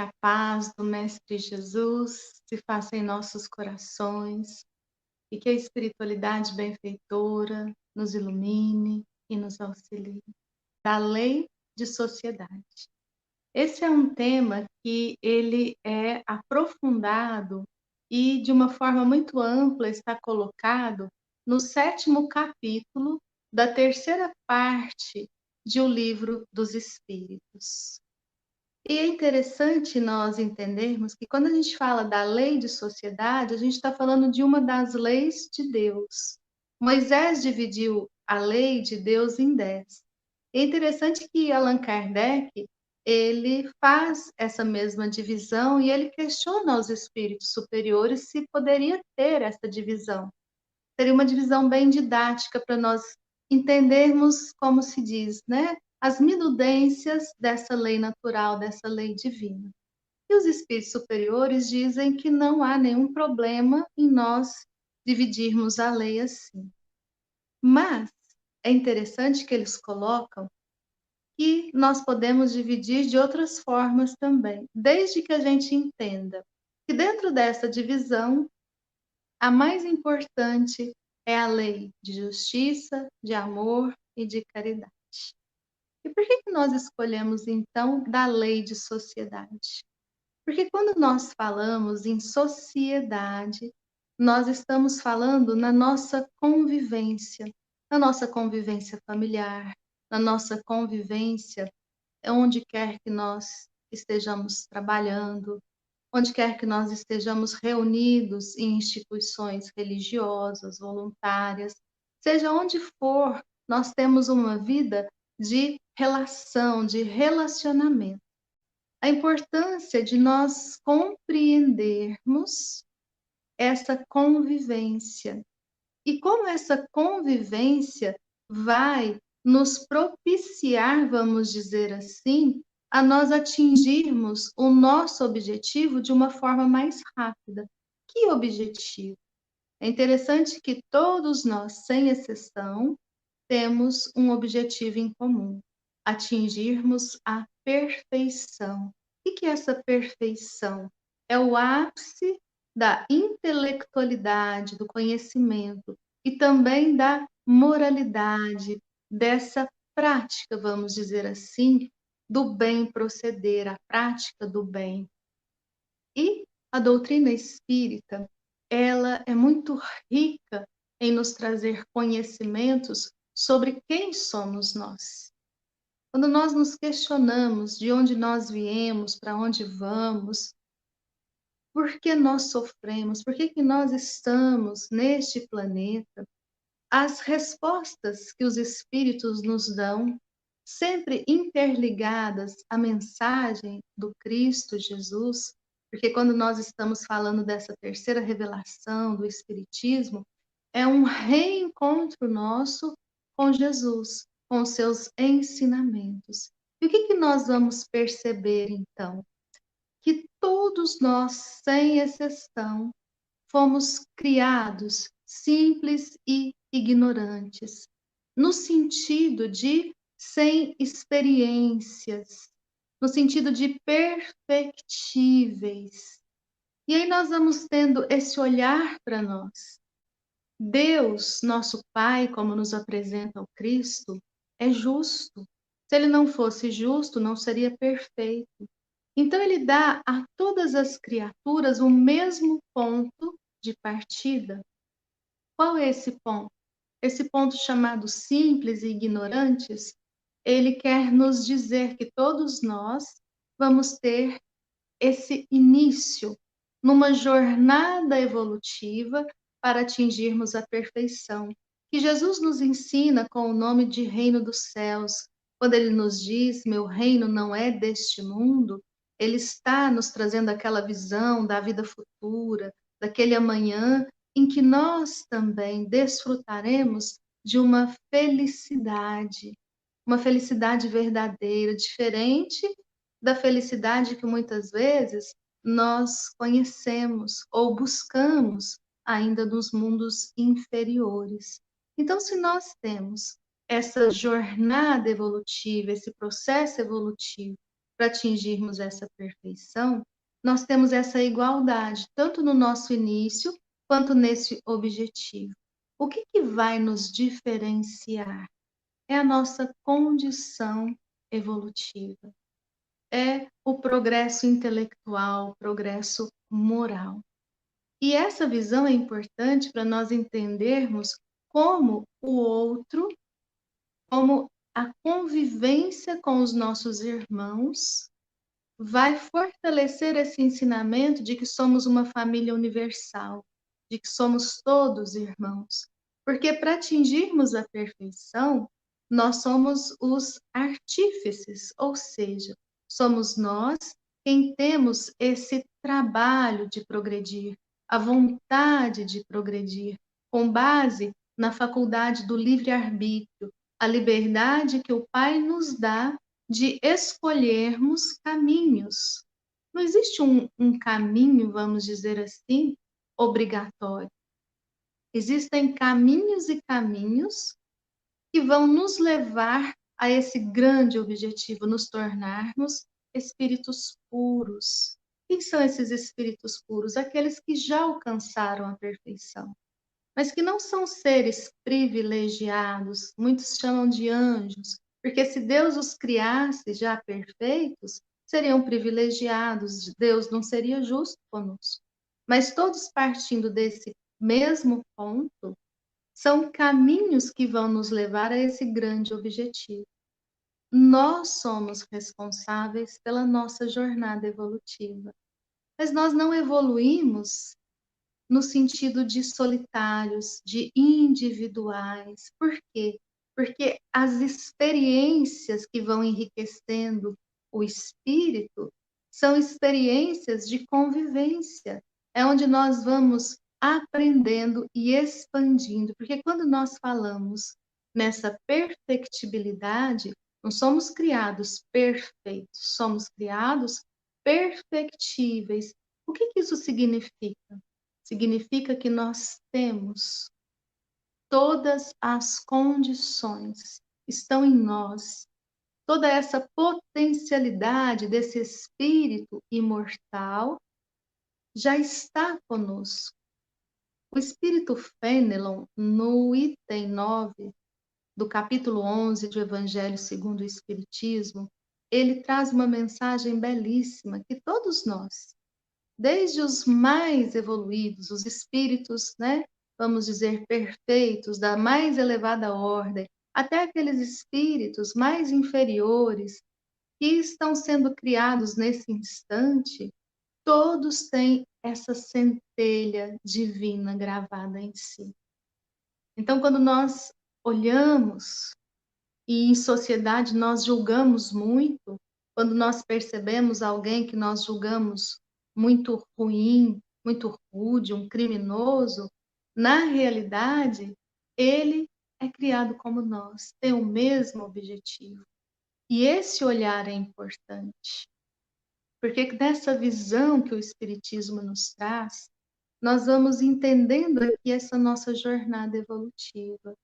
Que a paz do Mestre Jesus se faça em nossos corações e que a espiritualidade benfeitora nos ilumine e nos auxilie. Da lei de sociedade. Esse é um tema que ele é aprofundado e de uma forma muito ampla está colocado no 7º capítulo da 3ª parte de O Livro dos Espíritos. E é interessante nós entendermos que quando a gente fala da lei de sociedade, a gente está falando de uma das leis de Deus. Moisés dividiu a lei de Deus em 10. É interessante que Allan Kardec, ele faz essa mesma divisão e ele questiona aos espíritos superiores se poderia ter essa divisão. Seria uma divisão bem didática para nós entendermos, como se diz, né? As minudências dessa lei natural, dessa lei divina. E os espíritos superiores dizem que não há nenhum problema em nós dividirmos a lei assim. Mas é interessante que eles colocam que nós podemos dividir de outras formas também, desde que a gente entenda que dentro dessa divisão, a mais importante é a lei de justiça, de amor e de caridade. E por que nós escolhemos, então, da lei de sociedade? Porque quando nós falamos em sociedade, nós estamos falando na nossa convivência familiar, na nossa convivência onde quer que nós estejamos trabalhando, onde quer que nós estejamos reunidos em instituições religiosas, voluntárias, seja onde for, nós temos uma vida de relação, de relacionamento. A importância de nós compreendermos essa convivência e como essa convivência vai nos propiciar, vamos dizer assim, a nós atingirmos o nosso objetivo de uma forma mais rápida. Que objetivo? É interessante que todos nós, sem exceção, temos um objetivo em comum: atingirmos a perfeição. O que é essa perfeição? É o ápice da intelectualidade, do conhecimento e também da moralidade, dessa prática, vamos dizer assim, do bem proceder, a prática do bem. E a doutrina espírita, ela é muito rica em nos trazer conhecimentos sobre quem somos nós. Quando nós nos questionamos de onde nós viemos, para onde vamos, por que nós sofremos, por que nós estamos neste planeta, as respostas que os espíritos nos dão, sempre interligadas à mensagem do Cristo Jesus, porque quando nós estamos falando dessa terceira revelação do Espiritismo, é um reencontro nosso com Jesus, com os seus ensinamentos. E o que nós vamos perceber, então? Que todos nós, sem exceção, fomos criados simples e ignorantes, no sentido de sem experiências, no sentido de perfectíveis. E aí nós vamos tendo esse olhar para nós. Deus, nosso Pai, como nos apresenta o Cristo, é justo. Se ele não fosse justo, não seria perfeito. Então ele dá a todas as criaturas o mesmo ponto de partida. Qual é esse ponto? Esse ponto chamado simples e ignorantes, ele quer nos dizer que todos nós vamos ter esse início numa jornada evolutiva para atingirmos a perfeição, que Jesus nos ensina com o nome de Reino dos Céus. Quando ele nos diz, meu reino não é deste mundo, ele está nos trazendo aquela visão da vida futura, daquele amanhã em que nós também desfrutaremos de uma felicidade verdadeira, diferente da felicidade que muitas vezes nós conhecemos ou buscamos ainda nos mundos inferiores. Então, se nós temos essa jornada evolutiva, esse processo evolutivo, para atingirmos essa perfeição, nós temos essa igualdade, tanto no nosso início, quanto nesse objetivo. O que vai nos diferenciar? É a nossa condição evolutiva, é o progresso intelectual, o progresso moral. E essa visão é importante para nós entendermos como o outro, como a convivência com os nossos irmãos vai fortalecer esse ensinamento de que somos uma família universal, de que somos todos irmãos. Porque para atingirmos a perfeição, nós somos os artífices, ou seja, somos nós quem temos esse trabalho de progredir, a vontade de progredir, com base na faculdade do livre-arbítrio, a liberdade que o Pai nos dá de escolhermos caminhos. Não existe um caminho, vamos dizer assim, obrigatório. Existem caminhos e caminhos que vão nos levar a esse grande objetivo, nos tornarmos espíritos puros. Quem são esses espíritos puros? Aqueles que já alcançaram a perfeição, mas que não são seres privilegiados, muitos chamam de anjos, porque se Deus os criasse já perfeitos, seriam privilegiados, Deus não seria justo conosco. Mas todos partindo desse mesmo ponto, são caminhos que vão nos levar a esse grande objetivo. Nós somos responsáveis pela nossa jornada evolutiva, mas nós não evoluímos no sentido de solitários, de individuais. Por quê? Porque as experiências que vão enriquecendo o espírito são experiências de convivência. É onde nós vamos aprendendo e expandindo. Porque quando nós falamos nessa perfectibilidade, não somos criados perfeitos, somos criados perfectíveis. O que isso significa? Significa que nós temos todas as condições, estão em nós, toda essa potencialidade desse espírito imortal já está conosco. O espírito Fenelon, no item 9 do capítulo 11 do Evangelho segundo o Espiritismo, ele traz uma mensagem belíssima que todos nós, desde os mais evoluídos, os espíritos, né, vamos dizer, perfeitos, da mais elevada ordem, até aqueles espíritos mais inferiores que estão sendo criados nesse instante, todos têm essa centelha divina gravada em si. Então, quando nós olhamos e em sociedade nós julgamos muito, quando nós percebemos alguém que nós julgamos muito ruim, muito rude, um criminoso, na realidade, ele é criado como nós, tem o mesmo objetivo. E esse olhar é importante, porque nessa visão que o Espiritismo nos traz, nós vamos entendendo aqui essa nossa jornada evolutiva.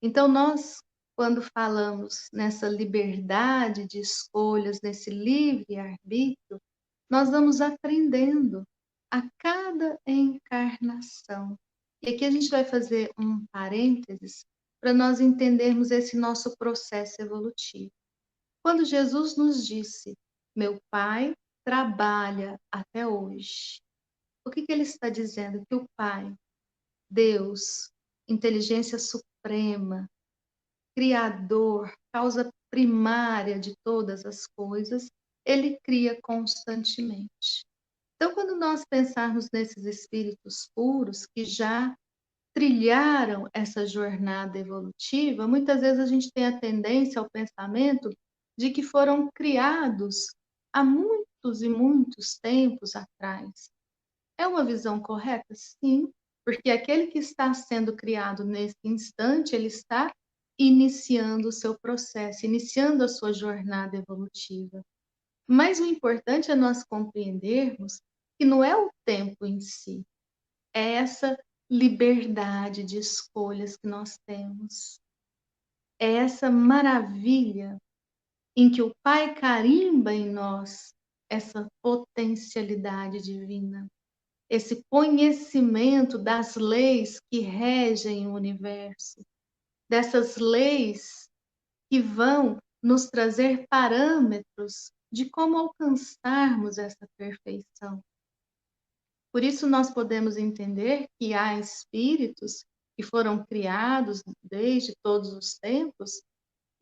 Então, nós, quando falamos nessa liberdade de escolhas, nesse livre-arbítrio, nós vamos aprendendo a cada encarnação. E aqui a gente vai fazer um parênteses para nós entendermos esse nosso processo evolutivo. Quando Jesus nos disse, meu Pai trabalha até hoje, o que ele está dizendo? Que o Pai, Deus, inteligência suprema, Criador, causa primária de todas as coisas, ele cria constantemente. Então, quando nós pensarmos nesses espíritos puros que já trilharam essa jornada evolutiva, muitas vezes a gente tem a tendência ao pensamento de que foram criados há muitos e muitos tempos atrás. É uma visão correta? Sim, porque aquele que está sendo criado nesse instante, ele está iniciando o seu processo, iniciando a sua jornada evolutiva. Mas o importante é nós compreendermos que não é o tempo em si, é essa liberdade de escolhas que nós temos. É essa maravilha em que o Pai carimba em nós essa potencialidade divina, esse conhecimento das leis que regem o universo, dessas leis que vão nos trazer parâmetros de como alcançarmos essa perfeição. Por isso, nós podemos entender que há espíritos que foram criados desde todos os tempos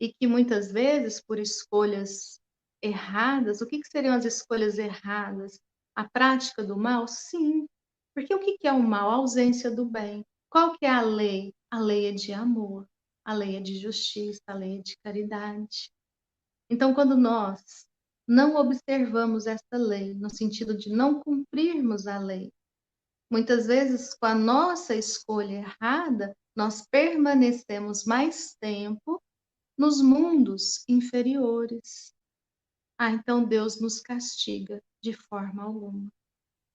e que muitas vezes, por escolhas erradas, o que seriam as escolhas erradas? A prática do mal? Sim. Porque o que é o mal? A ausência do bem. Qual que é a lei? A lei é de amor, a lei é de justiça, a lei é de caridade. Então, quando nós não observamos essa lei, no sentido de não cumprirmos a lei, muitas vezes, com a nossa escolha errada, nós permanecemos mais tempo nos mundos inferiores. Então Deus nos castiga de forma alguma.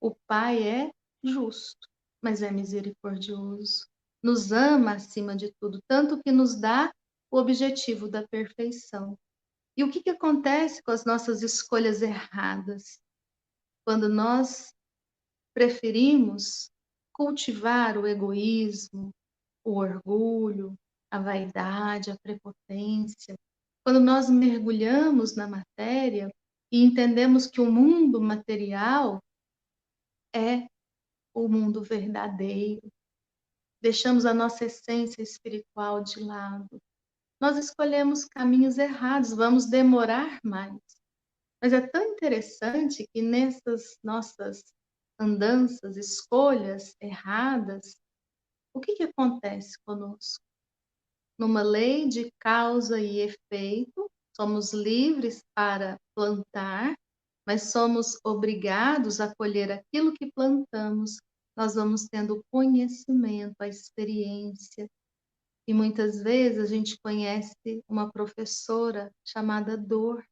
O Pai é justo, mas é misericordioso. Nos ama acima de tudo, tanto que nos dá o objetivo da perfeição. E o que acontece com as nossas escolhas erradas? Quando nós preferimos cultivar o egoísmo, o orgulho, a vaidade, a prepotência. Quando nós mergulhamos na matéria e entendemos que o mundo material é o mundo verdadeiro, deixamos a nossa essência espiritual de lado. Nós escolhemos caminhos errados, vamos demorar mais. Mas é tão interessante que nessas nossas andanças, escolhas erradas, o que acontece conosco? Numa lei de causa e efeito, somos livres para plantar, mas somos obrigados a colher aquilo que plantamos. Nós vamos tendo o conhecimento, a experiência. E muitas vezes a gente conhece uma professora chamada dor.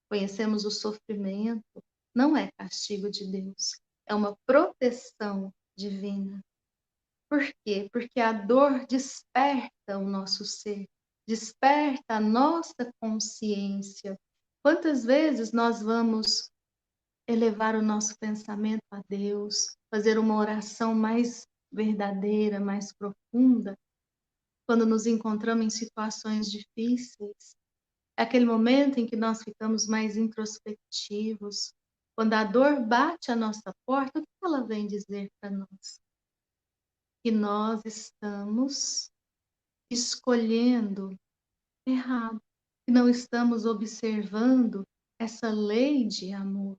Conhecemos o sofrimento. Não é castigo de Deus, é uma proteção divina. Por quê? Porque a dor desperta o nosso ser, desperta a nossa consciência. Quantas vezes nós vamos elevar o nosso pensamento a Deus, fazer uma oração mais verdadeira, mais profunda, quando nos encontramos em situações difíceis? É aquele momento em que nós ficamos mais introspectivos. Quando a dor bate à nossa porta, o que ela vem dizer para nós? Que nós estamos escolhendo errado, que não estamos observando essa lei de amor.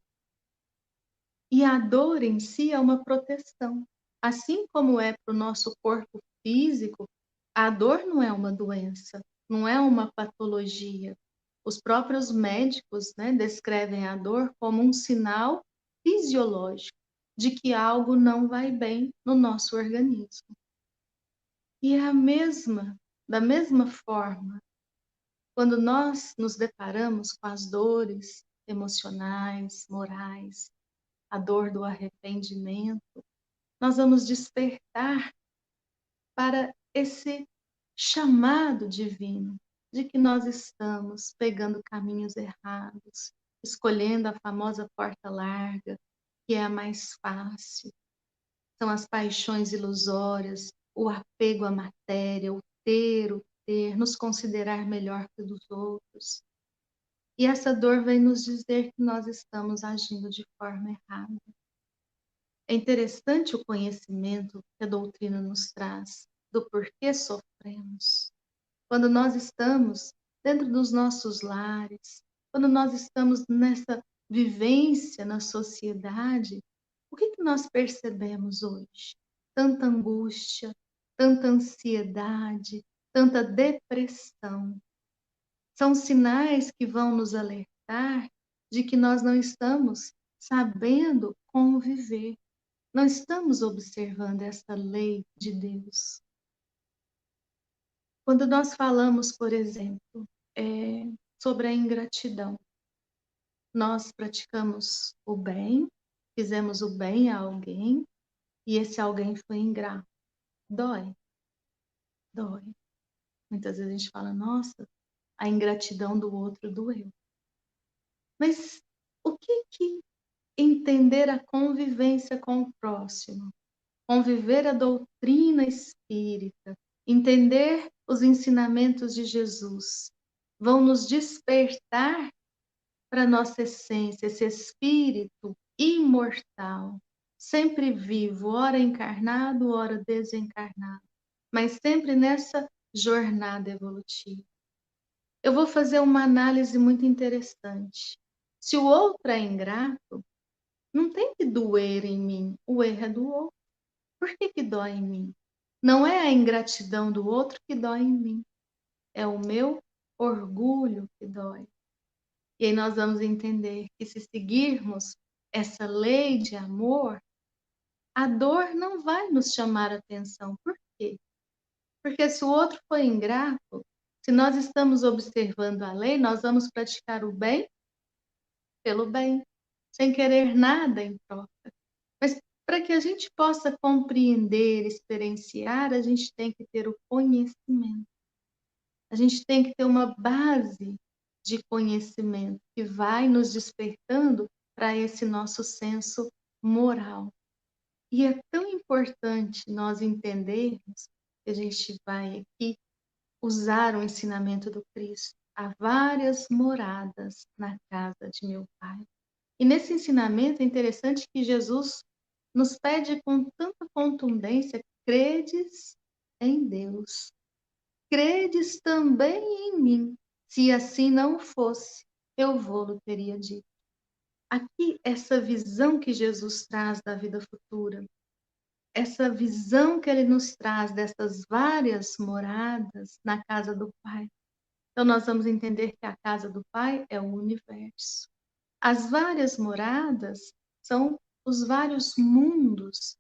E a dor em si é uma proteção. Assim como é para o nosso corpo físico, a dor não é uma doença, não é uma patologia. Os próprios médicos, né, descrevem a dor como um sinal fisiológico de que algo não vai bem no nosso organismo. E é da mesma forma, quando nós nos deparamos com as dores emocionais, morais, a dor do arrependimento, nós vamos despertar para esse chamado divino de que nós estamos pegando caminhos errados, escolhendo a famosa porta larga, que é a mais fácil. São as paixões ilusórias, o apego à matéria, o ter, nos considerar melhor que os outros. E essa dor vem nos dizer que nós estamos agindo de forma errada. É interessante o conhecimento que a doutrina nos traz do porquê sofremos. Quando nós estamos dentro dos nossos lares, quando nós estamos nessa vivência na sociedade, o que nós percebemos hoje? Tanta angústia, tanta ansiedade, tanta depressão. São sinais que vão nos alertar de que nós não estamos sabendo conviver, não estamos observando essa lei de Deus. Quando nós falamos, por exemplo, sobre a ingratidão, nós praticamos o bem, fizemos o bem a alguém e esse alguém foi ingrato. Dói, dói. Muitas vezes a gente fala, nossa, a ingratidão do outro doeu. Mas o que entender a convivência com o próximo? Conviver a doutrina espírita, entender os ensinamentos de Jesus, vão nos despertar para a nossa essência, esse espírito imortal, sempre vivo, ora encarnado, ora desencarnado, mas sempre nessa jornada evolutiva. Eu vou fazer uma análise muito interessante. Se o outro é ingrato, não tem que doer em mim, o erro é do outro. Por que dói em mim? Não é a ingratidão do outro que dói em mim, é o meu orgulho que dói. E aí nós vamos entender que se seguirmos essa lei de amor, a dor não vai nos chamar a atenção. Por quê? Porque se o outro for ingrato, se nós estamos observando a lei, nós vamos praticar o bem pelo bem, sem querer nada em troca. Mas para que a gente possa compreender, experienciar, a gente tem que ter o conhecimento. A gente tem que ter uma base de conhecimento que vai nos despertando para esse nosso senso moral. E é tão importante nós entendermos que a gente vai aqui usar o ensinamento do Cristo. Há várias moradas na casa de meu Pai. E nesse ensinamento é interessante que Jesus nos pede com tanta contundência: credes em Deus, credes também em mim. Se assim não fosse, eu vou-lo teria dito. Aqui, essa visão que Jesus traz da vida futura, essa visão que ele nos traz dessas várias moradas na casa do Pai. Então, nós vamos entender que a casa do Pai é o universo. As várias moradas são os vários mundos.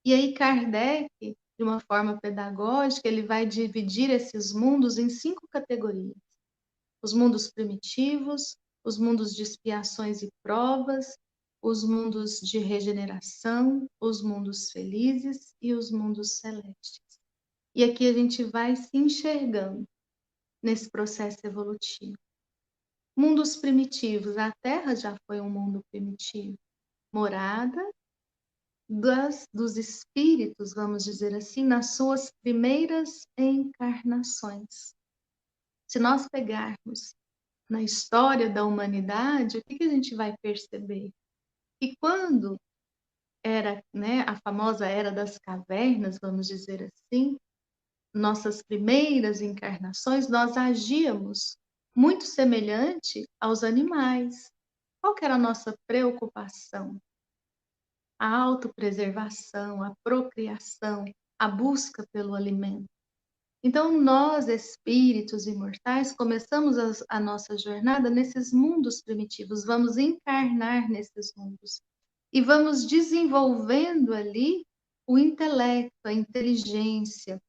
E aí Kardec, de uma forma pedagógica, ele vai dividir esses mundos em 5 categorias. Os mundos primitivos, os mundos de expiações e provas, os mundos de regeneração, os mundos felizes e os mundos celestes. E aqui a gente vai se enxergando nesse processo evolutivo. Mundos primitivos, a Terra já foi um mundo primitivo, morada dos espíritos, vamos dizer assim, nas suas primeiras encarnações. Se nós pegarmos na história da humanidade, o que a gente vai perceber? Que quando era, né, a famosa era das cavernas, vamos dizer assim, nossas primeiras encarnações, nós agíamos muito semelhante aos animais. Qual que era a nossa preocupação? A autopreservação, a procriação, a busca pelo alimento. Então, nós, espíritos imortais, começamos a nossa jornada nesses mundos primitivos, vamos encarnar nesses mundos e vamos desenvolvendo ali o intelecto, a inteligência.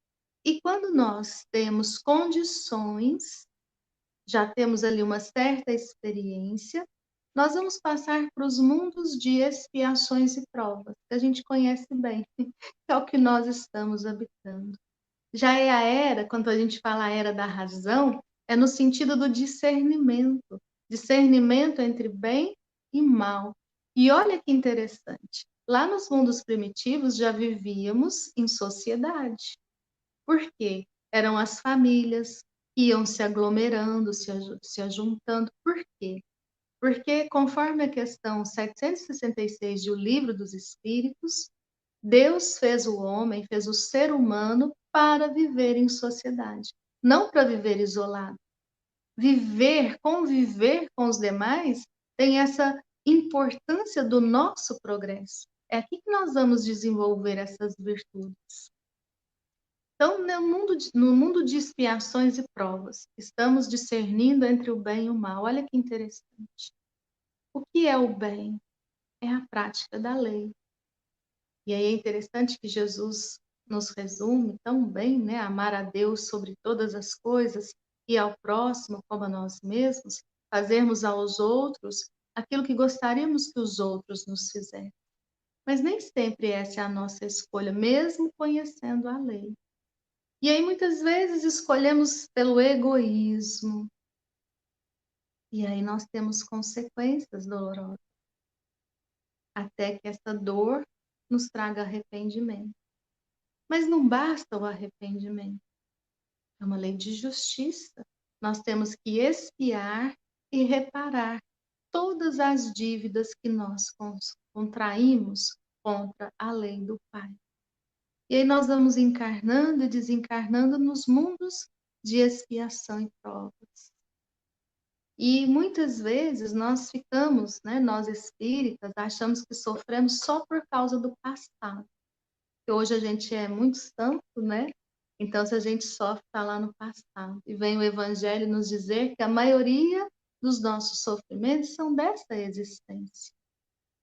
E quando nós temos condições, já temos ali uma certa experiência, nós vamos passar para os mundos de expiações e provas, que a gente conhece bem, que é o que nós estamos habitando. Já é a era, quando a gente fala a era da razão, é no sentido do discernimento, discernimento entre bem e mal. E olha que interessante, lá nos mundos primitivos já vivíamos em sociedade. Por quê? Eram as famílias que iam se aglomerando, se ajuntando. Por quê? Porque, conforme a questão 766 de O Livro dos Espíritos, Deus fez o homem, fez o ser humano para viver em sociedade, não para viver isolado. Viver, conviver com os demais tem essa importância do nosso progresso. É aqui que nós vamos desenvolver essas virtudes. Então, no mundo de expiações e provas, estamos discernindo entre o bem e o mal. Olha que interessante. O que é o bem? É a prática da lei. E aí é interessante que Jesus nos resume tão bem, né? Amar a Deus sobre todas as coisas e ao próximo como a nós mesmos, fazermos aos outros aquilo que gostaríamos que os outros nos fizessem. Mas nem sempre essa é a nossa escolha, mesmo conhecendo a lei. E aí muitas vezes escolhemos pelo egoísmo, E aí nós temos consequências dolorosas, até que essa dor nos traga arrependimento. Mas não basta o arrependimento, é uma lei de justiça. Nós temos que expiar e reparar todas as dívidas que nós contraímos contra a lei do Pai. E aí nós vamos encarnando e desencarnando nos mundos de expiação e provas. E muitas vezes nós ficamos, né, nós espíritas, achamos que sofremos só por causa do passado. Que hoje a gente é muito santo, né? Então, se a gente sofre, está lá no passado. E vem o Evangelho nos dizer que a maioria dos nossos sofrimentos são dessa existência.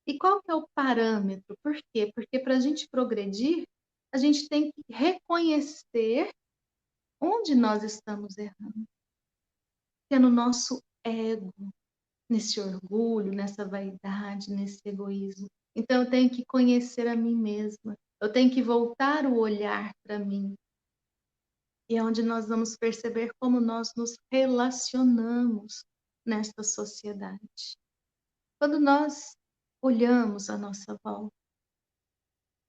E qual que é o parâmetro? Por quê? Porque para a gente progredir, a gente tem que reconhecer onde nós estamos errando. Que é no nosso ego, nesse orgulho, nessa vaidade, nesse egoísmo. Então, eu tenho que conhecer a mim mesma. Eu tenho que voltar o olhar para mim. E é onde nós vamos perceber como nós nos relacionamos nesta sociedade. Quando nós olhamos à nossa volta,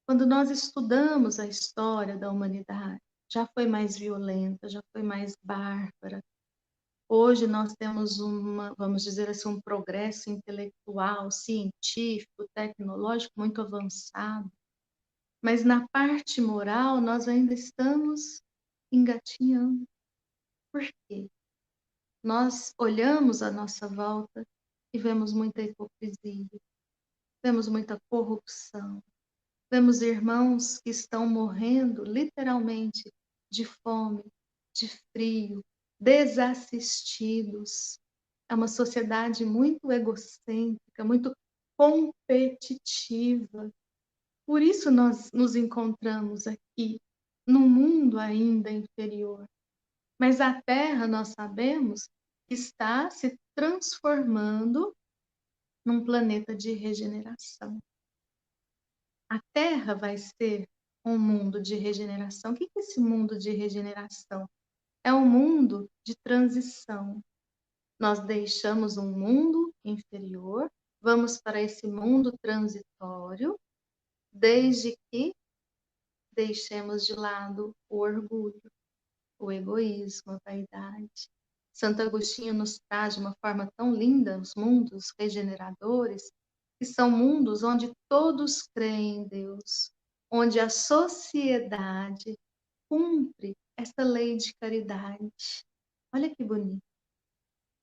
quando nós estudamos a história da humanidade, já foi mais violenta, já foi mais bárbara. Hoje nós temos vamos dizer assim, um progresso intelectual, científico, tecnológico muito avançado, mas na parte moral nós ainda estamos engatinhando. Por quê? Nós olhamos à nossa volta e vemos muita hipocrisia, vemos muita corrupção, vemos irmãos que estão morrendo literalmente de fome, de frio, desassistidos. É uma sociedade muito egocêntrica, muito competitiva. Por isso nós nos encontramos aqui, num mundo ainda inferior. Mas a Terra, nós sabemos, está se transformando num planeta de regeneração. A Terra vai ser um mundo de regeneração. O que é esse mundo de regeneração? É um mundo de transição. Nós deixamos um mundo inferior, vamos para esse mundo transitório, desde que deixemos de lado o orgulho, o egoísmo, a vaidade. Santo Agostinho nos traz de uma forma tão linda os mundos regeneradores, que são mundos onde todos creem em Deus, onde a sociedade cumpre essa lei de caridade. Olha que bonito.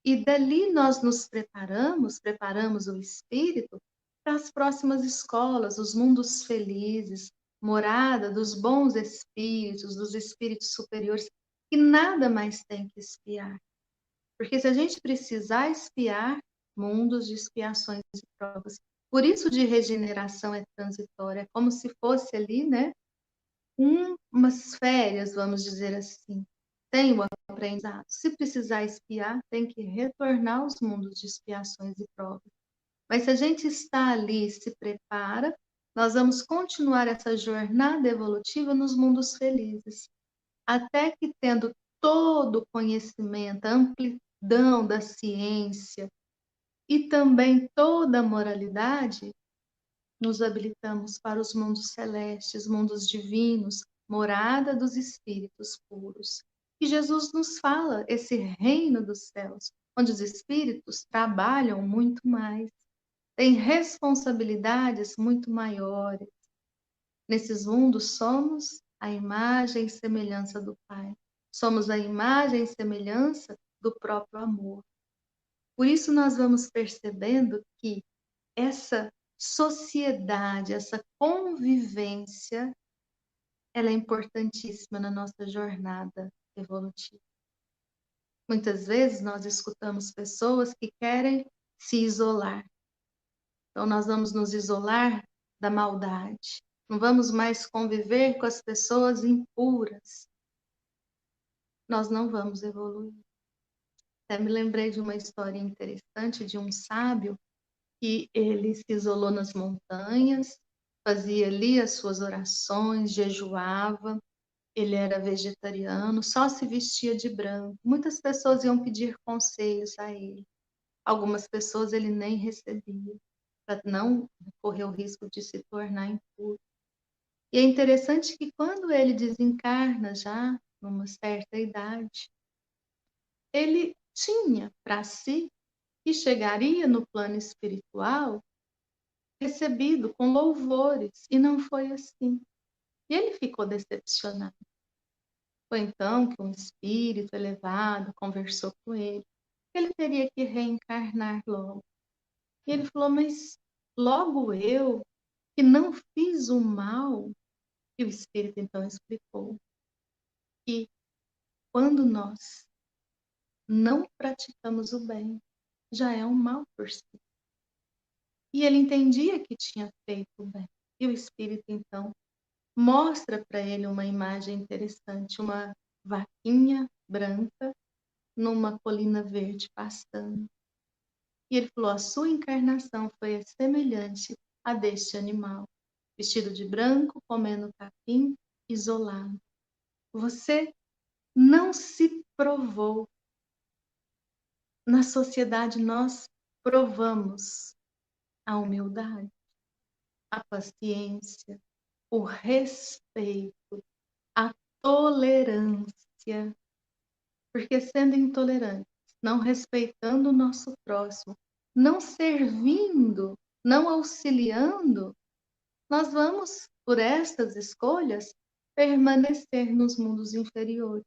E dali nós nos preparamos o espírito para as próximas escolas, os mundos felizes, morada dos bons espíritos, dos espíritos superiores, que nada mais tem que espiar. Porque se a gente precisar espiar, mundos de expiações e provas. Por isso de regeneração é transitória, é como se fosse ali, né, umas férias, vamos dizer assim. Tem o aprendizado. Se precisar espiar, tem que retornar aos mundos de expiações e provas. Mas se a gente está ali, se prepara, nós vamos continuar essa jornada evolutiva nos mundos felizes. Até que, tendo todo o conhecimento, a amplidão da ciência e também toda a moralidade, nos habilitamos para os mundos celestes, mundos divinos, morada dos espíritos puros. E Jesus nos fala esse reino dos céus, onde os espíritos trabalham muito mais, têm responsabilidades muito maiores. Nesses mundos somos a imagem e semelhança do Pai. Somos a imagem e semelhança do próprio amor. Por isso nós vamos percebendo que essa sociedade, essa convivência, ela é importantíssima na nossa jornada evolutiva. Muitas vezes nós escutamos pessoas que querem se isolar. Então nós vamos nos isolar da maldade. Não vamos mais conviver com as pessoas impuras. Nós não vamos evoluir. Até me lembrei de uma história interessante de um sábio que ele se isolou nas montanhas, fazia ali as suas orações, jejuava, ele era vegetariano, só se vestia de branco. Muitas pessoas iam pedir conselhos a ele. Algumas pessoas ele nem recebia, para não correr o risco de se tornar impuro. E é interessante que quando ele desencarna já numa certa idade, ele tinha para si que chegaria no plano espiritual recebido com louvores, e não foi assim. E ele ficou decepcionado. Foi então que um espírito elevado conversou com ele. Ele teria que reencarnar logo. E ele falou, mas logo eu, que não fiz o mal, e o espírito então explicou que quando nós não praticamos o bem, já é um mal por si. E ele entendia que tinha feito o bem. E o espírito então mostra para ele uma imagem interessante, uma vaquinha branca numa colina verde pastando. E ele falou, a sua encarnação foi semelhante a deste animal, vestido de branco, comendo capim, isolado. Você não se provou. Na sociedade nós provamos a humildade, a paciência, o respeito, a tolerância. Porque sendo intolerantes, não respeitando o nosso próximo, não servindo, não auxiliando, nós vamos, por estas escolhas, permanecer nos mundos inferiores.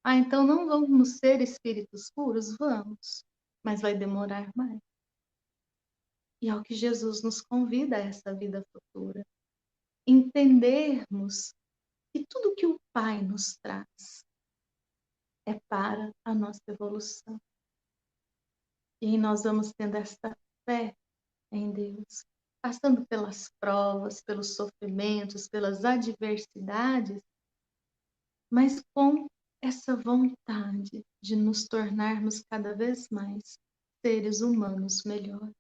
Ah, então não vamos ser espíritos puros? Vamos, mas vai demorar mais. E é o que Jesus nos convida a essa vida futura. Entendermos que tudo que o Pai nos traz é para a nossa evolução. E nós vamos tendo esta fé em Deus, passando pelas provas, pelos sofrimentos, pelas adversidades, mas com essa vontade de nos tornarmos cada vez mais seres humanos melhores.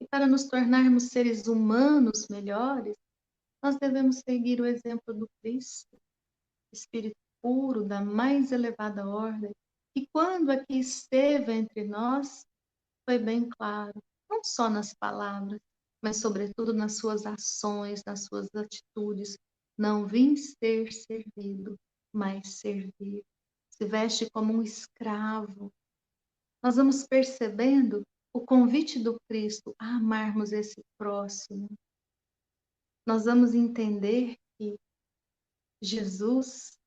E para nos tornarmos seres humanos melhores, nós devemos seguir o exemplo do Cristo, Espírito puro da mais elevada ordem, que quando aqui esteve entre nós, foi bem claro, não só nas palavras, mas sobretudo nas suas ações, nas suas atitudes. Não vim ser servido, mas servir. Se veste como um escravo. Nós vamos percebendo o convite do Cristo a amarmos esse próximo. Nós vamos entender que Jesus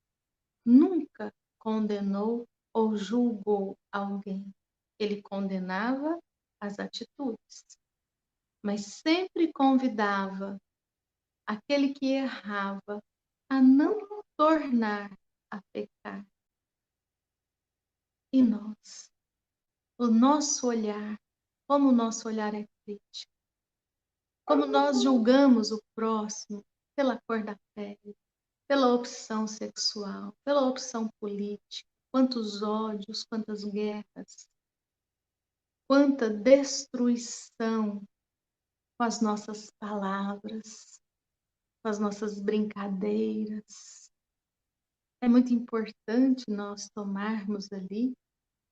nunca condenou ou julgou alguém. Ele condenava as atitudes, mas sempre convidava aquele que errava a não tornar a pecar. E nós, o nosso olhar, como o nosso olhar é crítico, como nós julgamos o próximo pela cor da pele, pela opção sexual, pela opção política, quantos ódios, quantas guerras, quanta destruição com as nossas palavras, com as nossas brincadeiras. É muito importante nós tomarmos ali,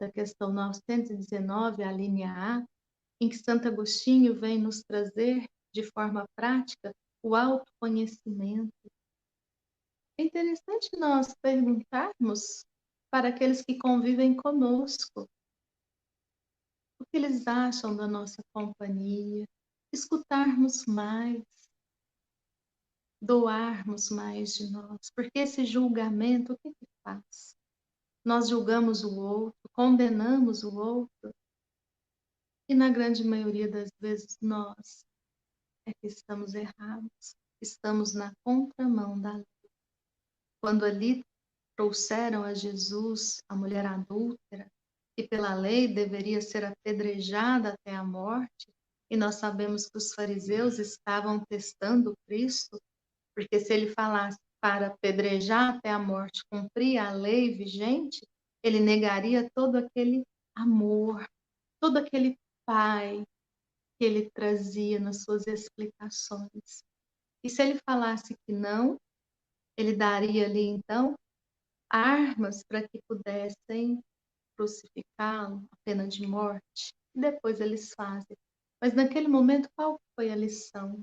da questão 919, a linha A, em que Santo Agostinho vem nos trazer, de forma prática, o autoconhecimento. É interessante nós perguntarmos para aqueles que convivem conosco o que eles acham da nossa companhia, escutarmos mais, doarmos mais de nós, porque esse julgamento, o que faz? Nós julgamos o outro, condenamos o outro, e na grande maioria das vezes nós é que estamos errados, estamos na contramão da lei. Quando ali trouxeram a Jesus a mulher adúltera, que pela lei deveria ser apedrejada até a morte, e nós sabemos que os fariseus estavam testando Cristo, porque se ele falasse para apedrejar até a morte, cumprir a lei vigente, ele negaria todo aquele amor, todo aquele pai que ele trazia nas suas explicações. E se ele falasse que não, ele daria ali então armas para que pudessem crucificá-lo, a pena de morte. e depois eles fazem. Mas naquele momento, qual foi a lição?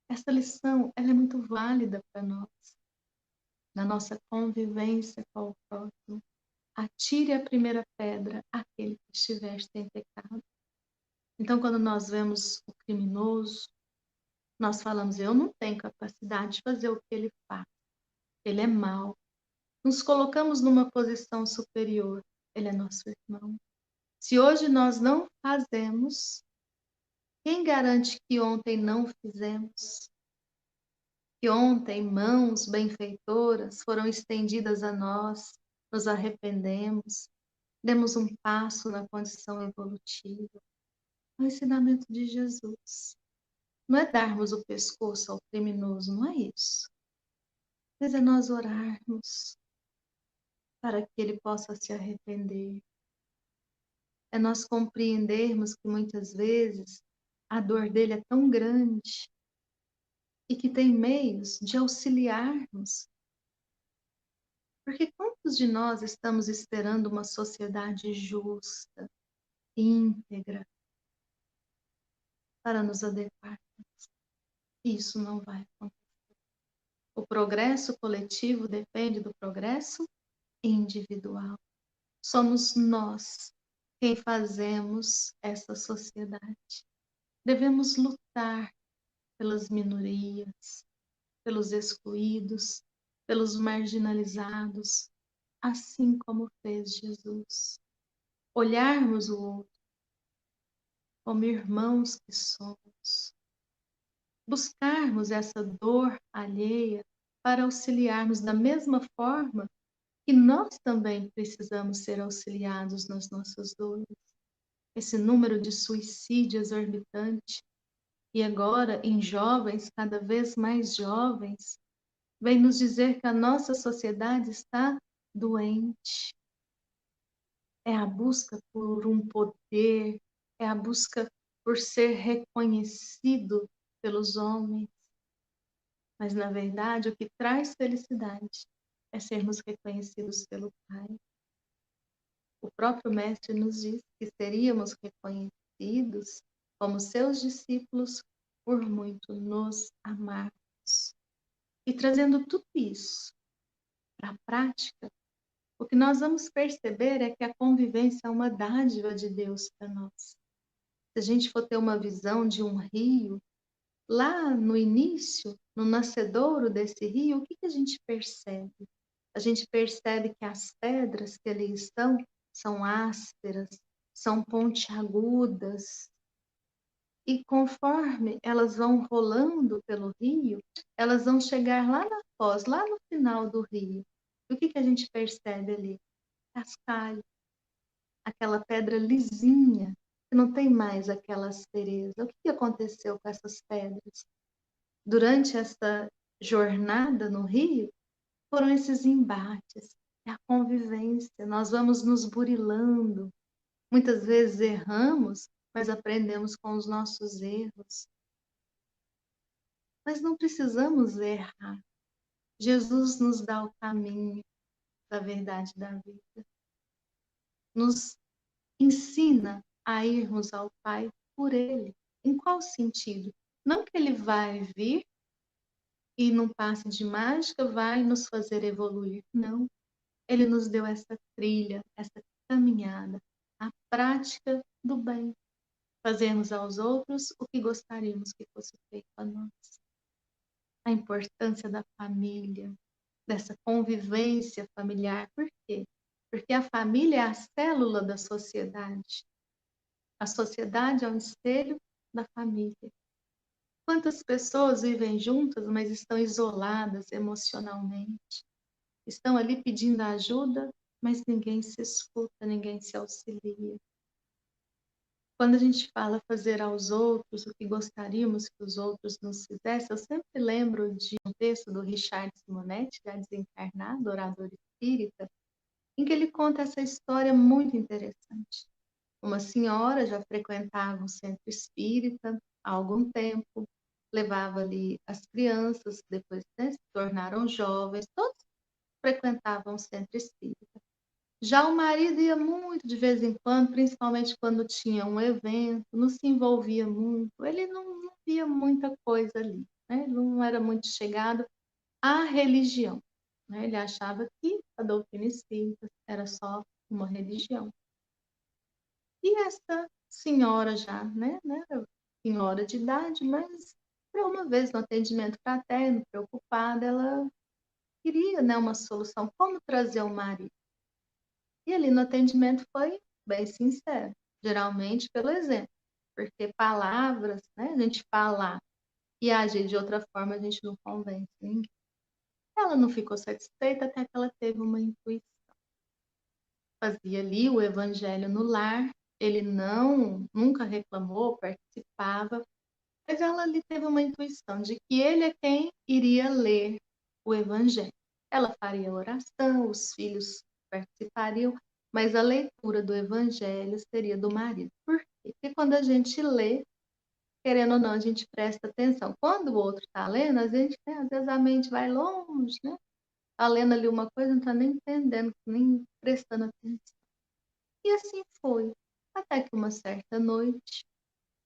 Essa lição, ela é muito válida para nós, na nossa convivência com o próximo. Atire a primeira pedra àquele que estiver sem pecado. Então, quando nós vemos o criminoso, nós falamos, eu não tenho capacidade de fazer o que ele faz. Ele é mau. Nos colocamos numa posição superior. Ele é nosso irmão. Se hoje nós não fazemos, quem garante que ontem não fizemos? Que ontem mãos benfeitoras foram estendidas a nós, nos arrependemos, demos um passo na condição evolutiva. O ensinamento de Jesus. Não é darmos o pescoço ao criminoso, não é isso. Mas é nós orarmos para que ele possa se arrepender. É nós compreendermos que muitas vezes a dor dele é tão grande e que tem meios de auxiliarmos. Porque quantos de nós estamos esperando uma sociedade justa, íntegra, para nos adequar? Isso não vai acontecer. O progresso coletivo depende do progresso individual. Somos nós quem fazemos essa sociedade. Devemos lutar pelas minorias, pelos excluídos, pelos marginalizados, assim como fez Jesus. Olharmos o outro como irmãos que somos. Buscarmos essa dor alheia para auxiliarmos da mesma forma que nós também precisamos ser auxiliados nas nossas dores. Esse número de suicídio exorbitante, e agora em jovens, cada vez mais jovens, vem nos dizer que a nossa sociedade está doente. É a busca por um poder, é a busca por ser reconhecido pelos homens. Mas, na verdade, o que traz felicidade é sermos reconhecidos pelo Pai. O próprio Mestre nos diz que seríamos reconhecidos como seus discípulos por muito nos amarmos. E trazendo tudo isso para a prática, o que nós vamos perceber é que a convivência é uma dádiva de Deus para nós. Se a gente for ter uma visão de um rio, lá no início, no nascedouro desse rio, o que a gente percebe? A gente percebe que as pedras que ali estão são ásperas, são pontiagudas, e conforme elas vão rolando pelo rio, elas vão chegar lá na foz, lá no final do rio. E o que a gente percebe ali? Cascalho, aquela pedra lisinha, que não tem mais aquela aspereza. O que aconteceu com essas pedras? Durante essa jornada no rio, foram esses embates, é a convivência, nós vamos nos burilando. Muitas vezes erramos, mas aprendemos com os nossos erros. Mas não precisamos errar. Jesus nos dá o caminho da verdade da vida. Nos ensina a irmos ao Pai por Ele. Em qual sentido? Não que Ele vai vir e num passe de mágica vai nos fazer evoluir. Não. Ele nos deu essa trilha, essa caminhada, a prática do bem. Fazermos aos outros o que gostaríamos que fosse feito a nós. A importância da família, dessa convivência familiar. Por quê? Porque a família é a célula da sociedade. A sociedade é um espelho da família. Quantas pessoas vivem juntas, mas estão isoladas emocionalmente? Estão ali pedindo ajuda, mas ninguém se escuta, ninguém se auxilia. Quando a gente fala fazer aos outros o que gostaríamos que os outros nos fizessem, eu sempre lembro de um texto do Richard Simonetti, já desencarnado, orador espírita, em que ele conta essa história muito interessante. Uma senhora já frequentava um centro espírita há algum tempo, levava ali as crianças, depois, né, se tornaram jovens, todos frequentavam o centro espírita. Já o marido ia muito de vez em quando, principalmente quando tinha um evento, não se envolvia muito, ele não via muita coisa ali, né, ele não era muito chegado à religião, né, ele achava que a doutrina espírita era só uma religião. E essa senhora já, né, era senhora de idade, mas por uma vez no atendimento fraterno, preocupada, ela queria, né, uma solução, como trazer o marido. E ali no atendimento foi bem sincero, geralmente pelo exemplo, porque palavras, né, a gente falar e agir de outra forma, a gente não convence ninguém. Ela não ficou satisfeita até que ela teve uma intuição. Fazia ali o evangelho no lar, ele nunca reclamou, participava, mas ela ali teve uma intuição de que ele é quem iria ler o evangelho. Ela faria a oração, os filhos participariam, mas a leitura do evangelho seria do marido. Por quê? Porque quando a gente lê, querendo ou não, a gente presta atenção. Quando o outro está lendo, a gente, né, às vezes a mente vai longe, né? Está lendo ali uma coisa, não está nem entendendo, nem prestando atenção. E assim foi. Até que uma certa noite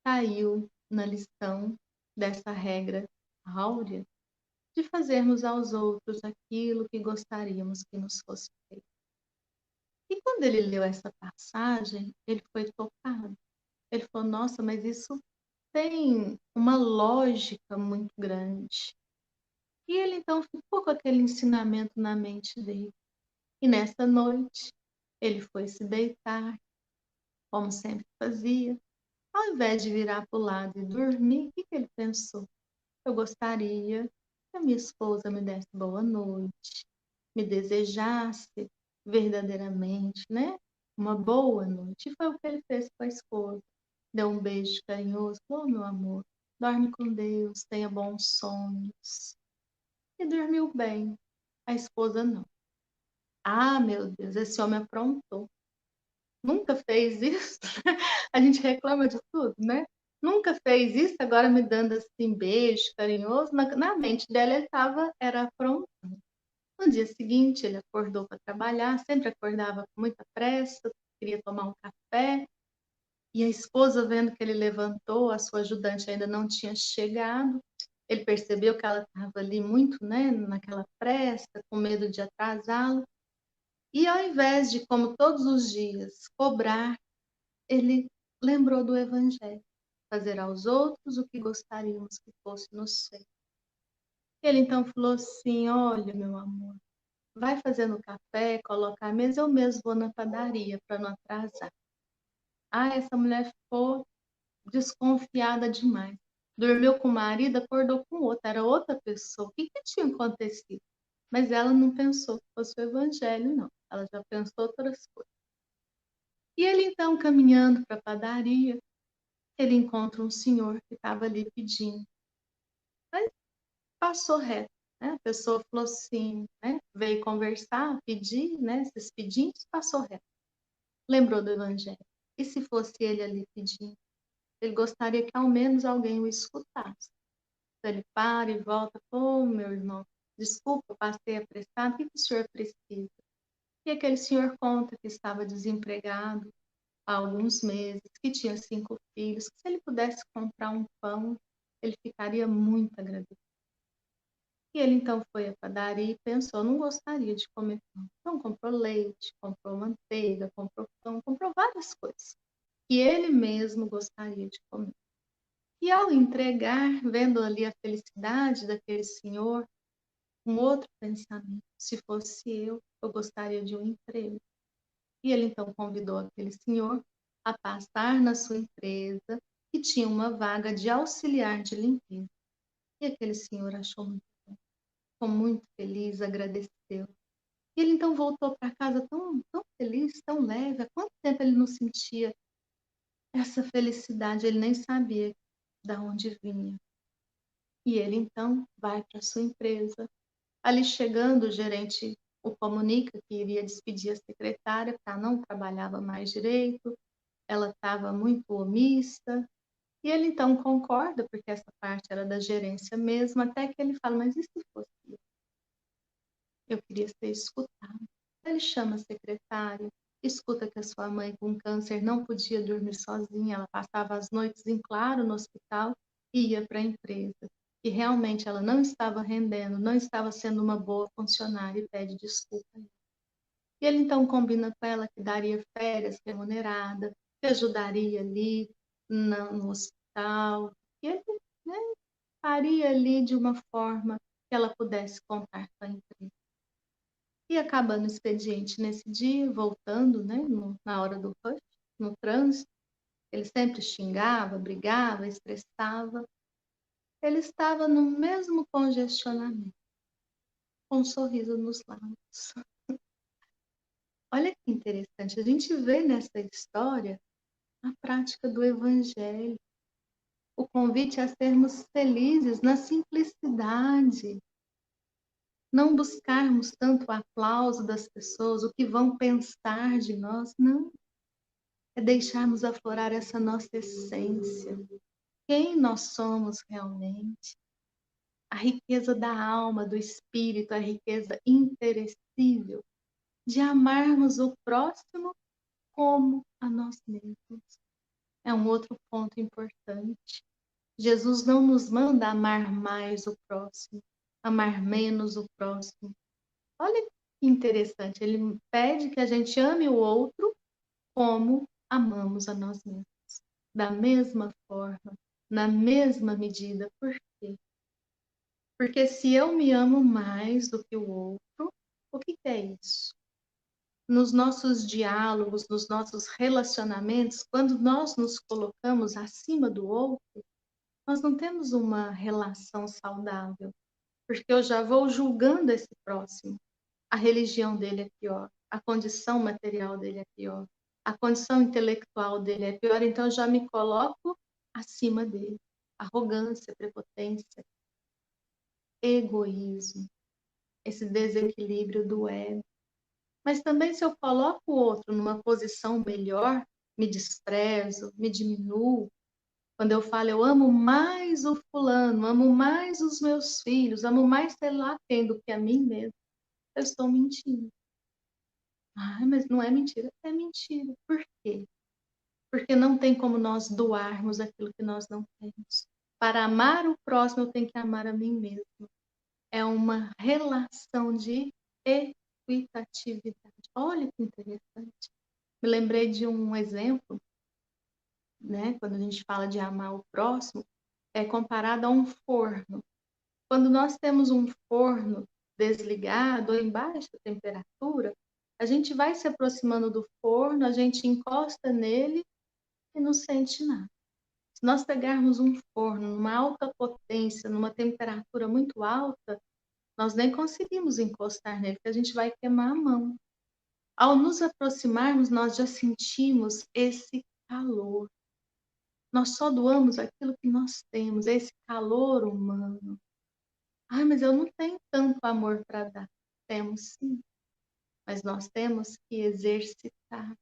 caiu na lição dessa regra áurea de fazermos aos outros aquilo que gostaríamos que nos fosse feito. E quando ele leu essa passagem, ele foi tocado. Ele falou: nossa, mas isso tem uma lógica muito grande. E ele então ficou com aquele ensinamento na mente dele. E nessa noite, ele foi se deitar, como sempre fazia. Ao invés de virar para o lado e dormir, o que ele pensou? Eu gostaria que a minha esposa me desse boa noite, me desejasse verdadeiramente, né? Uma boa noite. E foi o que ele fez com a esposa. Deu um beijo carinhoso. Oh, meu amor, dorme com Deus, tenha bons sonhos. E dormiu bem. A esposa não. Ah, meu Deus, esse homem aprontou. Nunca fez isso. A gente reclama de tudo, né? Nunca fez isso, agora me dando assim beijo carinhoso. Na mente dela ele estava era aprontando. No dia seguinte ele acordou para trabalhar, sempre acordava com muita pressa, queria tomar um café. E a esposa, vendo que ele levantou, a sua ajudante ainda não tinha chegado, ele percebeu que ela estava ali muito, né, naquela pressa, com medo de atrasá-lo. E ao invés de, como todos os dias, cobrar, ele lembrou do Evangelho, fazer aos outros o que gostaríamos que fosse nos feito. Ele então falou assim: olha, meu amor, vai fazendo café, coloca a mesa, eu mesmo vou na padaria para não atrasar. Ah, essa mulher ficou desconfiada demais. Dormiu com o marido, acordou com outro, era outra pessoa. O que tinha acontecido? Mas ela não pensou que fosse o Evangelho, não. Ela já pensou outras coisas. E ele então, caminhando para a padaria, ele encontra um senhor que estava ali pedindo. Mas passou reto, né? A pessoa falou assim, né? Veio conversar, pedir, né? Esses pedidos, passou reto. Lembrou do Evangelho. E se fosse ele ali pedindo? Ele gostaria que ao menos alguém o escutasse. Então ele para e volta. Ô, meu irmão, desculpa, passei apressado. O que o senhor precisa? E aquele senhor conta que estava desempregado há alguns meses, que tinha 5 filhos, que se ele pudesse comprar um pão, ele ficaria muito agradecido. E ele então foi à padaria e pensou, não gostaria de comer pão. Então comprou leite, comprou manteiga, comprou pão, comprou várias coisas que ele mesmo gostaria de comer. E ao entregar, vendo ali a felicidade daquele senhor, um outro pensamento, se fosse eu gostaria de um emprego. E ele então convidou aquele senhor a passar na sua empresa que tinha uma vaga de auxiliar de limpeza. E aquele senhor achou muito bom, ficou muito feliz, agradeceu. E ele então voltou para casa tão feliz, tão leve. Há quanto tempo ele não sentia essa felicidade? Ele nem sabia de onde vinha. E ele então vai para sua empresa. Ali chegando, o gerente o comunica que iria despedir a secretária, porque ela não trabalhava mais direito, ela estava muito omissa. E ele então concorda, porque essa parte era da gerência mesmo, até que ele fala, mas e se fosse eu? Eu queria ser escutado. Ele chama a secretária, escuta que a sua mãe com câncer não podia dormir sozinha, ela passava as noites em claro no hospital e ia para a empresa. E realmente ela não estava rendendo, não estava sendo uma boa funcionária e pede desculpa. E ele então combina com ela que daria férias remunerada, que ajudaria ali no hospital, e ele, né, faria ali de uma forma que ela pudesse contar com a empresa. E acabando o expediente nesse dia, voltando, né, na hora do rush, no trânsito, ele sempre xingava, brigava, estressava. Ele estava no mesmo congestionamento, com um sorriso nos lábios. Olha que interessante, a gente vê nessa história a prática do Evangelho, o convite a sermos felizes na simplicidade, não buscarmos tanto o aplauso das pessoas, o que vão pensar de nós, não. É deixarmos aflorar essa nossa essência, quem nós somos realmente, a riqueza da alma, do espírito, a riqueza imperecível de amarmos o próximo como a nós mesmos. É um outro ponto importante. Jesus não nos manda amar mais o próximo, amar menos o próximo. Olha que interessante, ele pede que a gente ame o outro como amamos a nós mesmos. Da mesma forma, na mesma medida. Por quê? Porque se eu me amo mais do que o outro, o que é isso? Nos nossos diálogos, nos nossos relacionamentos, quando nós nos colocamos acima do outro, nós não temos uma relação saudável, porque eu já vou julgando esse próximo. A religião dele é pior, a condição material dele é pior, a condição intelectual dele é pior, então eu já me coloco acima dele. Arrogância, prepotência, egoísmo, esse desequilíbrio do ego. Mas também se eu coloco o outro numa posição melhor, me desprezo, me diminuo. Quando eu falo, eu amo mais o fulano, amo mais os meus filhos, amo mais sei lá quem do que a mim mesmo, eu estou mentindo. Ah, mas não é mentira. É mentira. Por quê? Porque não tem como nós doarmos aquilo que nós não temos. Para amar o próximo, eu tenho que amar a mim mesmo. É uma relação de equitatividade. Olha que interessante. Me lembrei de um exemplo, né? Quando a gente fala de amar o próximo, é comparado a um forno. Quando nós temos um forno desligado ou em baixa temperatura, a gente vai se aproximando do forno, a gente encosta nele e não sente nada. Se nós pegarmos um forno numa alta potência, numa temperatura muito alta, nós nem conseguimos encostar nele, porque a gente vai queimar a mão. Ao nos aproximarmos, nós já sentimos esse calor. Nós só doamos aquilo que nós temos, esse calor humano. Ah, mas eu não tenho tanto amor para dar. Temos sim, mas nós temos que exercitar.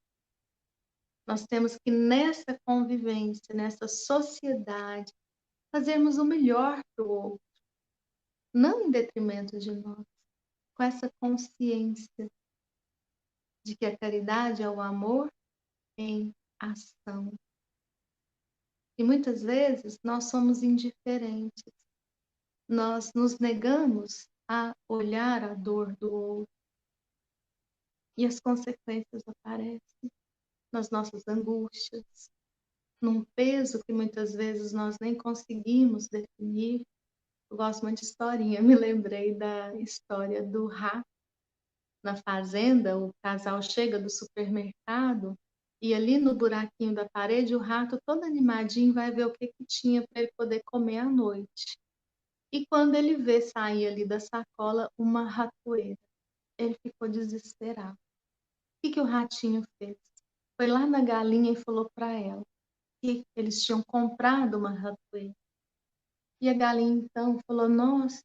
Nós temos que, nessa convivência, nessa sociedade, fazermos o melhor para o outro, não em detrimento de nós, com essa consciência de que a caridade é o amor em ação. E muitas vezes nós somos indiferentes, nós nos negamos a olhar a dor do outro e as consequências aparecem nas nossas angústias, num peso que muitas vezes nós nem conseguimos definir. Eu gosto muito de historinha, me lembrei da história do rato na fazenda. O casal chega do supermercado e ali no buraquinho da parede o rato todo animadinho vai ver o que tinha para ele poder comer à noite. E quando ele vê sair ali da sacola uma ratoeira, ele ficou desesperado. O que o ratinho fez? Foi lá na galinha e falou para ela que eles tinham comprado uma ratoeira. E a galinha então falou: nossa,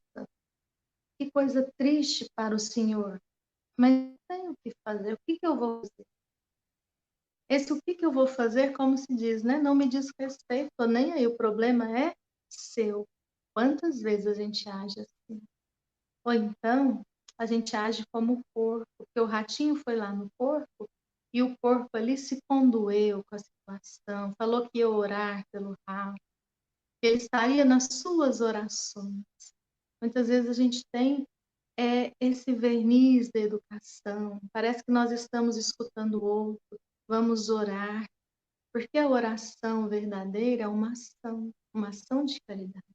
que coisa triste para o senhor, mas não tenho o que fazer, o que eu vou fazer? Esse o que eu vou fazer, como se diz, né? Não me diz respeito, nem aí, o problema é seu. Quantas vezes a gente age assim? Ou então, a gente age como o porco, porque o ratinho foi lá no porco e o porco ali se condoeu com a situação, falou que ia orar pelo rato, que ele estaria nas suas orações. Muitas vezes a gente tem esse verniz da educação, parece que nós estamos escutando o outro, vamos orar, porque a oração verdadeira é uma ação de caridade.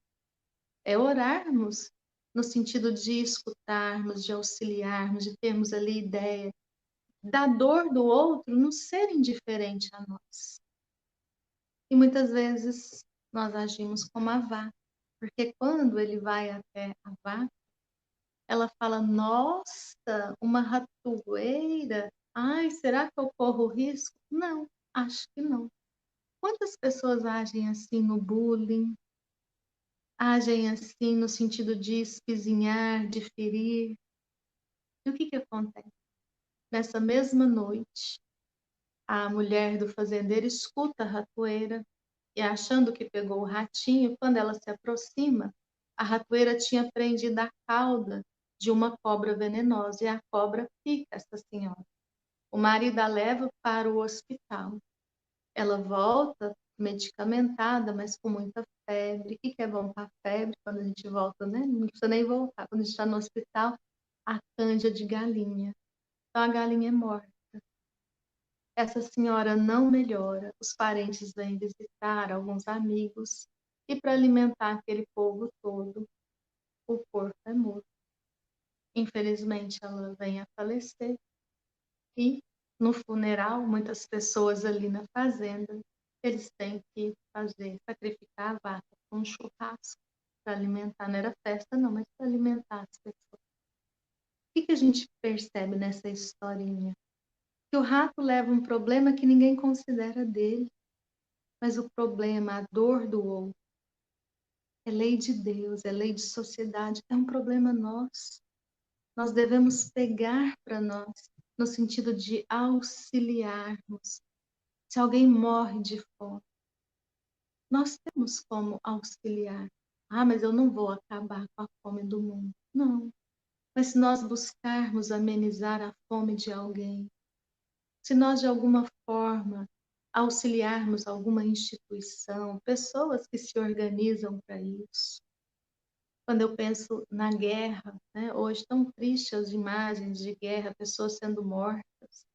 É orarmos no sentido de escutarmos, de auxiliarmos, de termos ali ideia da dor do outro não ser indiferente a nós. E muitas vezes nós agimos como a vaca, porque quando ele vai até a vaca, ela fala: nossa, uma ratoeira, ai, será que eu corro risco? Não, acho que não. Quantas pessoas agem assim no bullying, agem assim no sentido de espizinhar, de ferir? E o que acontece? Nessa mesma noite, a mulher do fazendeiro escuta a ratoeira e, achando que pegou o ratinho, quando ela se aproxima, a ratoeira tinha prendido a cauda de uma cobra venenosa e a cobra pica essa senhora. O marido a leva para o hospital. Ela volta medicamentada, mas com muita febre. O que é bom para a febre quando a gente volta, né? Não precisa nem voltar. Quando a gente está no hospital, a canja de galinha. Então a galinha é morta. Essa senhora não melhora. Os parentes vêm visitar, alguns amigos, e para alimentar aquele povo todo, o porco é morto. Infelizmente, ela vem a falecer. E no funeral, muitas pessoas ali na fazenda, eles têm que sacrificar a vaca com um churrasco para alimentar. Não era festa, não, mas para alimentar as pessoas. O que a gente percebe nessa historinha? Que o rato leva um problema que ninguém considera dele, mas o problema, a dor do outro, é lei de Deus, é lei de sociedade, é um problema nosso. Nós devemos pegar para nós, no sentido de auxiliarmos. Se alguém morre de fome, nós temos como auxiliar. Ah, mas eu não vou acabar com a fome do mundo. Não. Mas se nós buscarmos amenizar a fome de alguém, se nós de alguma forma auxiliarmos alguma instituição, pessoas que se organizam para isso. Quando eu penso na guerra, né, hoje tão tristes as imagens de guerra, pessoas sendo mortas,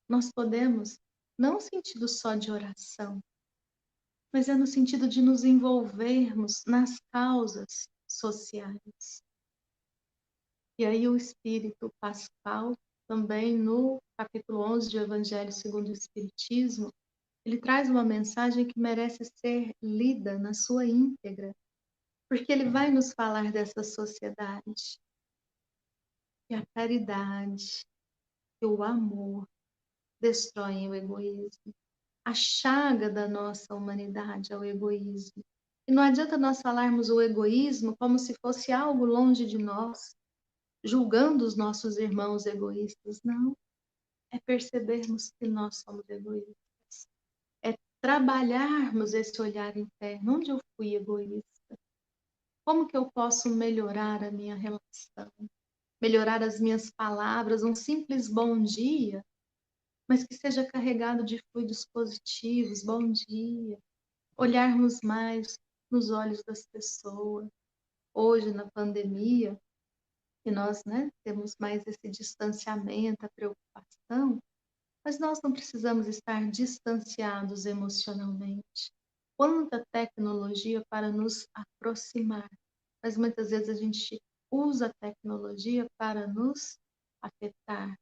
nós podemos, não no sentido só de oração, mas é no sentido de nos envolvermos nas causas sociais. E aí o Espírito Pascal, também no capítulo 11 do Evangelho segundo o Espiritismo, ele traz uma mensagem que merece ser lida na sua íntegra, porque ele vai nos falar dessa sociedade, que a caridade, que o amor destroem o egoísmo. A chaga da nossa humanidade é o egoísmo. E não adianta nós falarmos o egoísmo como se fosse algo longe de nós, julgando os nossos irmãos egoístas. Não, é percebermos que nós somos egoístas. É trabalharmos esse olhar interno. Onde eu fui egoísta? Como que eu posso melhorar a minha relação? Melhorar as minhas palavras, um simples bom dia, mas que seja carregado de fluidos positivos, bom dia. Olharmos mais nos olhos das pessoas. Hoje, na pandemia, que nós, né, temos mais esse distanciamento, a preocupação, mas nós não precisamos estar distanciados emocionalmente. Quanta tecnologia para nos aproximar, mas muitas vezes a gente usa a tecnologia para nos afetar,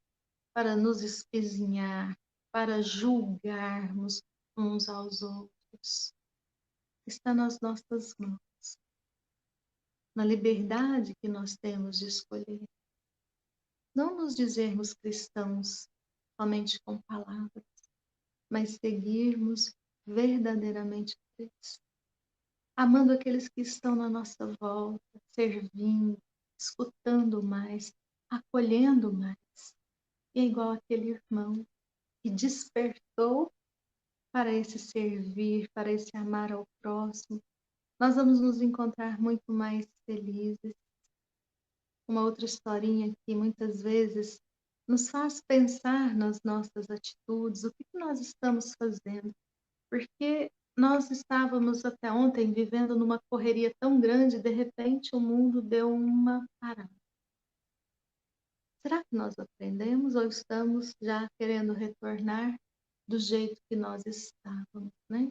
para nos espezinhar, para julgarmos uns aos outros. Está nas nossas mãos, na liberdade que nós temos de escolher. Não nos dizermos cristãos somente com palavras, mas seguirmos verdadeiramente Cristo, amando aqueles que estão na nossa volta, servindo, escutando mais, acolhendo mais. E é igual aquele irmão que despertou para esse servir, para esse amar ao próximo. Nós vamos nos encontrar muito mais felizes, com uma outra historinha que muitas vezes nos faz pensar nas nossas atitudes, o que nós estamos fazendo, porque nós estávamos até ontem vivendo numa correria tão grande, de repente o mundo deu uma parada. Será que nós aprendemos ou estamos já querendo retornar do jeito que nós estávamos, né?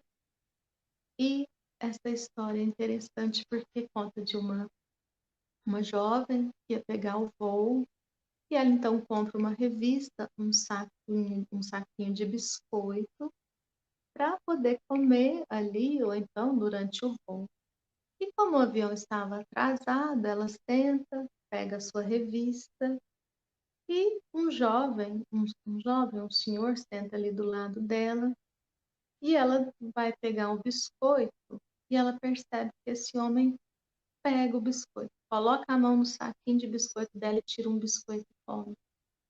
E essa história é interessante porque conta de uma jovem que ia pegar o voo e ela então compra uma revista, um saquinho de biscoito para poder comer ali ou então durante o voo. E como o avião estava atrasado, ela senta, pega a sua revista e um senhor senta ali do lado dela e ela vai pegar um biscoito e ela percebe que esse homem pega o biscoito, coloca a mão no saquinho de biscoito dela e tira um biscoito e come.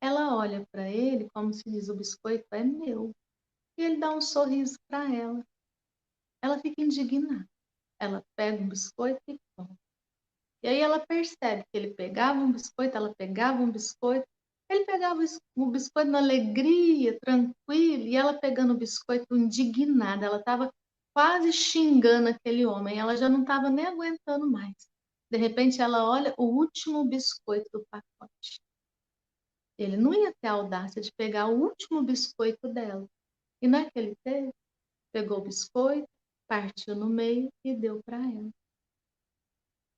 Ela olha para ele como se diz, o biscoito é meu. E ele dá um sorriso para ela. Ela fica indignada. Ela pega um biscoito e come. E aí ela percebe que ele pegava um biscoito, ela pegava um biscoito, ele pegava o biscoito na alegria, tranquilo, e ela pegando o biscoito indignada. Ela estava quase xingando aquele homem, ela já não estava nem aguentando mais. De repente ela olha o último biscoito do pacote. Ele não ia ter a audácia de pegar o último biscoito dela. E não é que ele teve? Pegou o biscoito, partiu no meio e deu para ela.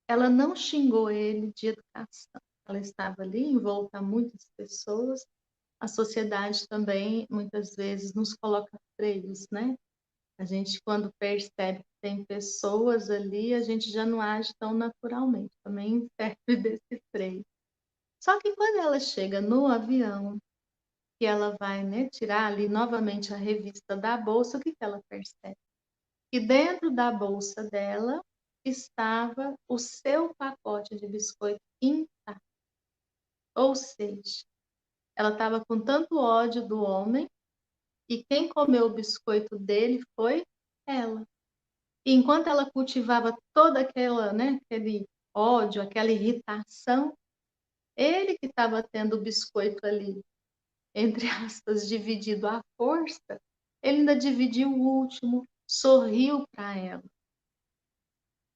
Ela não xingou ele de educação. Ela estava ali envolta a muitas pessoas. A sociedade também, muitas vezes, nos coloca freios, né? A gente, quando percebe que tem pessoas ali, a gente já não age tão naturalmente. Também serve desse freio. Só que quando ela chega no avião, que ela vai, né, tirar ali novamente a revista da bolsa, o que ela percebe? Que dentro da bolsa dela estava o seu pacote de biscoito intacto. Ou seja, ela estava com tanto ódio do homem e quem comeu o biscoito dele foi ela. E enquanto ela cultivava toda aquela, né, aquele ódio, aquela irritação, ele que estava tendo o biscoito ali, entre aspas, dividido à força, ele ainda dividiu o último, sorriu para ela.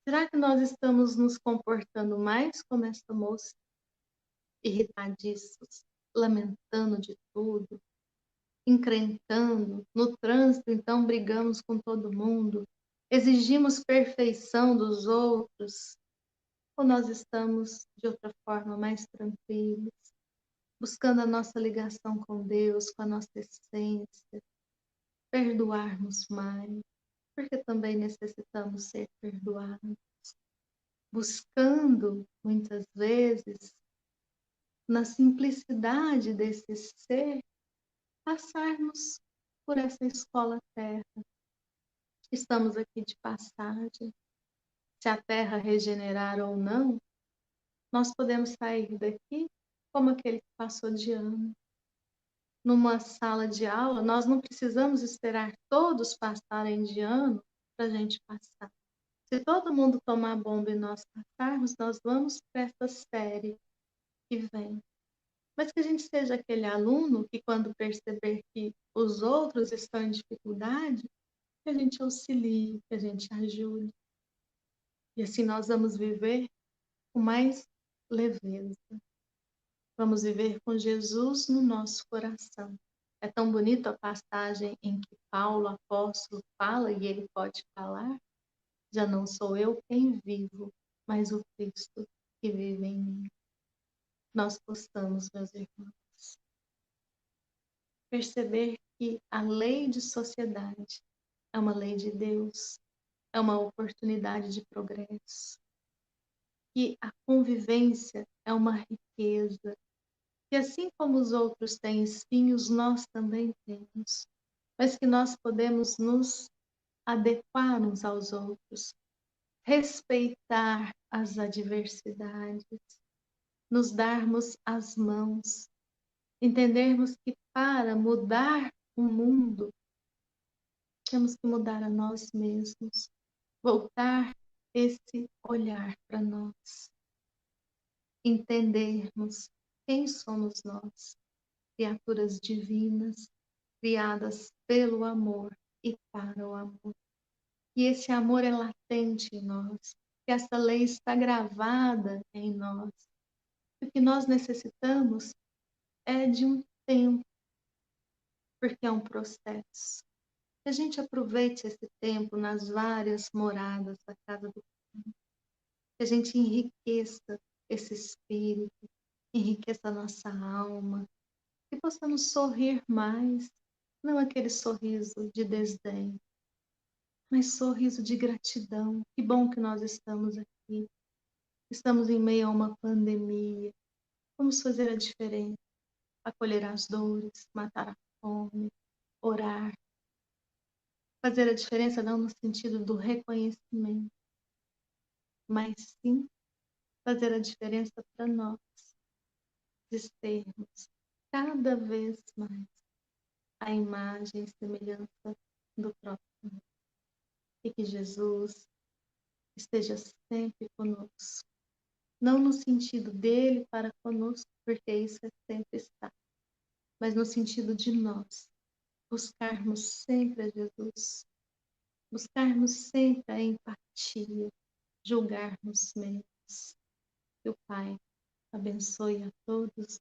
Será que nós estamos nos comportando mais como essa moça? Irritadiços, lamentando de tudo, encrencando, no trânsito, então brigamos com todo mundo, exigimos perfeição dos outros, ou nós estamos de outra forma mais tranquilos, buscando a nossa ligação com Deus, com a nossa essência, perdoarmos mais, porque também necessitamos ser perdoados, buscando muitas vezes na simplicidade desse ser, passarmos por essa escola terra. Estamos aqui de passagem. Se a terra regenerar ou não, nós podemos sair daqui como aquele que passou de ano. Numa sala de aula, nós não precisamos esperar todos passarem de ano para a gente passar. Se todo mundo tomar bomba e nós passarmos, nós vamos para essa série que vem. Mas que a gente seja aquele aluno que, quando perceber que os outros estão em dificuldade, que a gente auxilie, que a gente ajude. E assim nós vamos viver com mais leveza. Vamos viver com Jesus no nosso coração. É tão bonita a passagem em que Paulo, apóstolo, fala e ele pode falar: já não sou eu quem vivo, mas o Cristo que vive em mim. Nós possamos, meus irmãos, perceber que a lei de sociedade é uma lei de Deus, é uma oportunidade de progresso, que a convivência é uma riqueza, que assim como os outros têm espinhos, nós também temos, mas que nós podemos nos adequar uns aos outros, respeitar as adversidades, nos darmos as mãos, entendermos que para mudar o mundo, temos que mudar a nós mesmos, voltar esse olhar para nós. entendermos quem somos nós, criaturas divinas, criadas pelo amor e para o amor. E esse amor é latente em nós, que essa lei está gravada em nós. O que nós necessitamos é de um tempo, porque é um processo. Que a gente aproveite esse tempo nas várias moradas da casa do Pai. Que a gente enriqueça esse espírito, enriqueça a nossa alma, que possamos sorrir mais, não aquele sorriso de desdém, mas sorriso de gratidão. Que bom que nós estamos aqui. Estamos em meio a uma pandemia. Vamos fazer a diferença, acolher as dores, matar a fome, orar. Fazer a diferença não no sentido do reconhecimento, mas sim fazer a diferença para nós, de sermos cada vez mais a imagem e semelhança do próprio amor. E que Jesus esteja sempre conosco. Não no sentido dele para conosco, porque isso é sempre estar, mas no sentido de nós buscarmos sempre a Jesus, buscarmos sempre a empatia, julgarmos menos. Que o Pai abençoe a todos.